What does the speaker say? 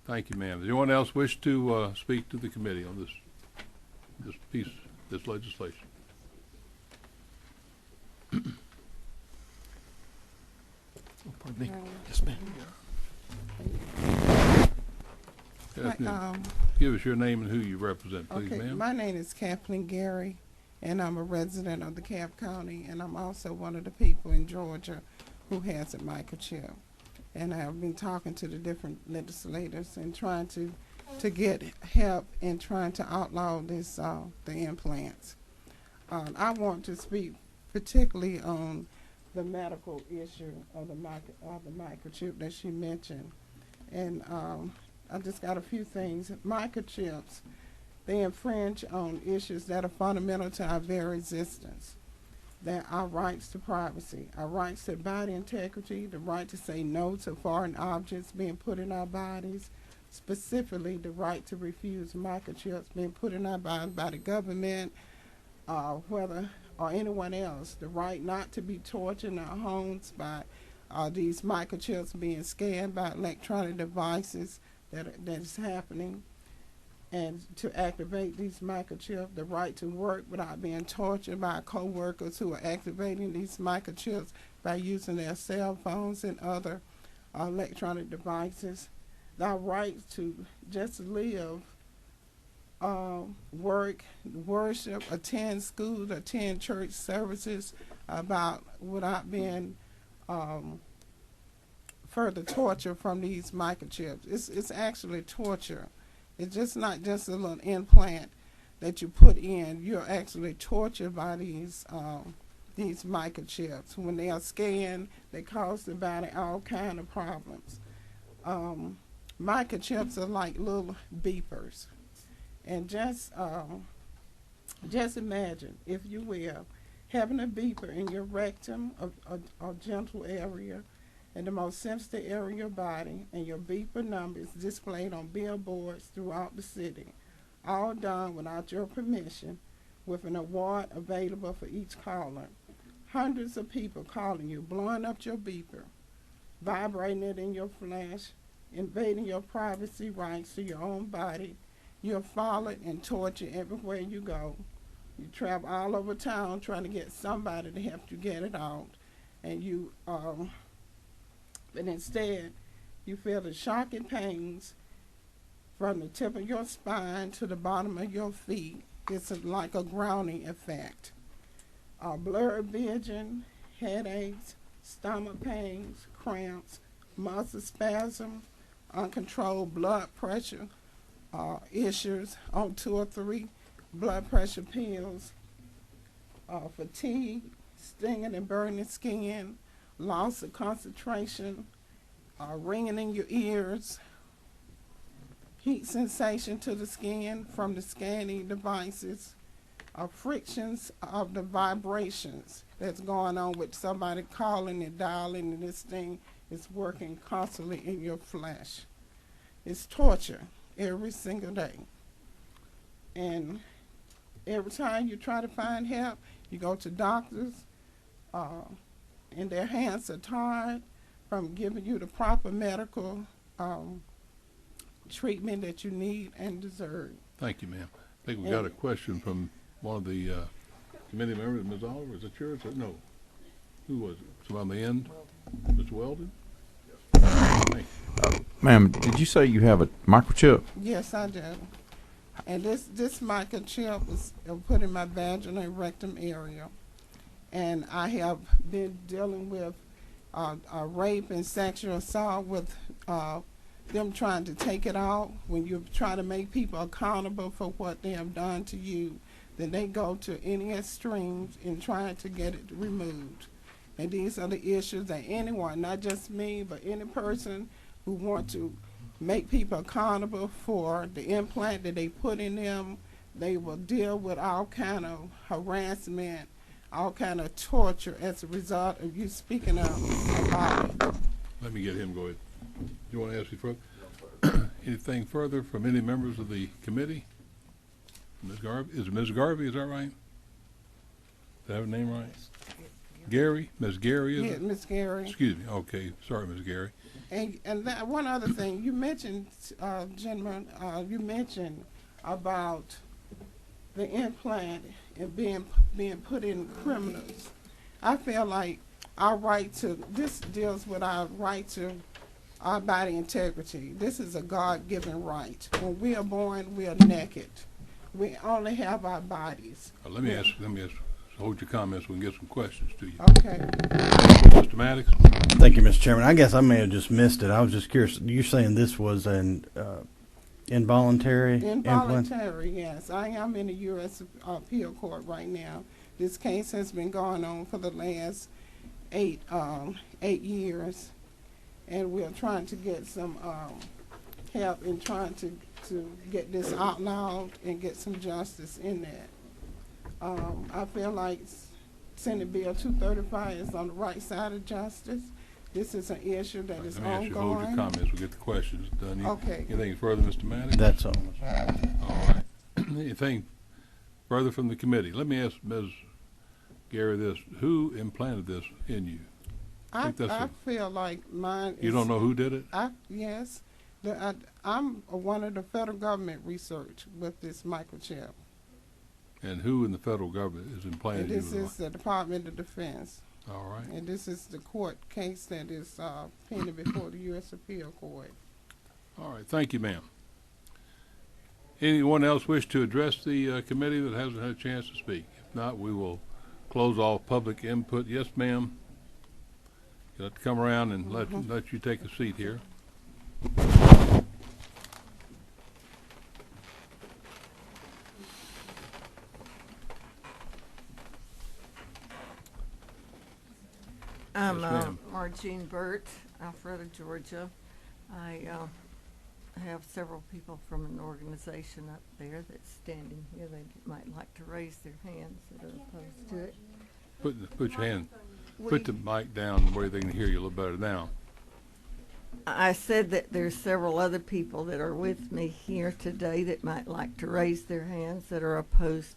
Thank you, ma'am. Does anyone else wish to speak to the committee on this piece, this legislation? Pardon me. Yes, ma'am. Give us your name and who you represent, please, Okay, ma'am. my name is Kathleen Gary, and I'm a resident of DeKalb County, and I'm also one of the people in Georgia who has a microchip. And I've been talking to the different legislators and trying to get help in trying to outlaw this the implants. I want to speak particularly on the medical issue of the microchip that she mentioned, and I just got a few things. Microchips, they infringe on issues that are fundamental to our very existence. That our rights to privacy, our rights to body integrity, the right to say no to foreign objects being put in our bodies, specifically the right to refuse microchips being put in our bodies by the government, whether or anyone else, the right not to be tortured in our homes by these microchips being scanned by electronic devices that is happening, and to activate these microchips, the right to work without being tortured by co-workers who are activating these microchips by using their cell phones and other electronic devices, the right to just live, work, worship, attend schools, attend church services without being further torture from these microchips. It's actually torture. It's just not just a little implant that you put in. You're actually tortured by these microchips. When they are scanned, they cause the body all kind of problems. Microchips are like little beepers, and just imagine, if you will, having a beeper in your rectum, a genital area, in the most sensitive area of your body, and your beeper number is displayed on billboards throughout the city, all done without your permission, with an award available for each caller. Hundreds of people calling you, blowing up your beeper, vibrating it in your flesh, invading your privacy rights to your own body. You're followed and tortured everywhere you go. You travel all over town trying to get somebody to help you get it out, and but instead, you feel the shocking pains from the tip of your spine to the bottom of your feet. It's like a grounding effect. Blurred vision, headaches, stomach pains, cramps, muscle spasm, uncontrolled blood pressure issues on 2 or 3 blood pressure pills, fatigue, stinging and burning skin, loss of concentration, ringing in your ears, heat sensation to the skin from the scanning devices, frictions of the vibrations that's going on with somebody calling and dialing, and this thing is working constantly in your flesh. It's torture every single day. And every time you try to find help, you go to doctors, and their hands are tied from giving you the proper medical treatment that you need and deserve. Thank you, ma'am. I think we got a question from one of the committee members. Ms. Oliver, is it yours? No. Who was it? So on the end, Mr. Weldon? Thank you. Ma'am, did you say you have a microchip? Yes, I do. And this microchip was put in my vaginal and rectum area. And I have been dealing with rape and sexual assault with them trying to take it out. When you try to make people accountable for what they have done to you, then they go to any extremes in trying to get it removed. And these are the issues that anyone, not just me, but any person who wants to make people accountable for the implant that they put in them, they will deal with all kind of harassment, all kind of torture as a result of you speaking up about it. Let me get him going. Do you want to ask me further? Anything further from any members of the committee? Ms. Garvey? Is it Ms. Garvey? Is that right? Did I have her name right? Gary, Ms. Gary, is Yeah, it? Miss Gary. Excuse me. Okay, sorry, Ms. Gary. And that one other thing, you mentioned, gentlemen, you mentioned about the implant and being put in criminals. I feel like this deals with our right to our body integrity. This is a God-given right. When we are born, we are naked. We only have our bodies. Let me ask, hold your comments, we can get some questions to you. Okay. Mr. Maddox? Thank you, Mr. Chairman. I guess I may have just missed it. I was just curious. You're saying this was an involuntary implant? Involuntary, yes. I am in the U.S. Appeal Court right now. This case has been going on for the last 8 years, and we're trying to get some help in trying to get this outlawed and get some justice in that. I feel like Senate Bill 235 is on the right side of justice. This is an issue that is Let me ask you, hold your ongoing. comments, we'll get the questions done. Okay. Anything further, Mr. Maddox? That's all. All right. Anything further from the committee? Let me ask Ms. Gary this. Who implanted this in you? I think that's feel like mine is... You don't know who did it? Yes. I'm one of the federal government research with this microchip. And who in the federal government is implanted And you this with is the Department of Defense. All right. And this is the court case that is pending before the U.S. Appeal Court. All right. Thank you, ma'am. Anyone else wish to address the committee that hasn't had a chance to speak? If not, we will close off public input. Yes, ma'am. You'll have to come around and let you take a seat here. I'm Yes, ma'am. Margene Burt, Alpharetta, Georgia. I have several people from an organization up there that's standing here. They might like to raise their hands that are opposed to it. Put your hand, We- put the mic down where they can hear you a little better now. I said that there's several other people that are with me here today that might like to raise their hands that are opposed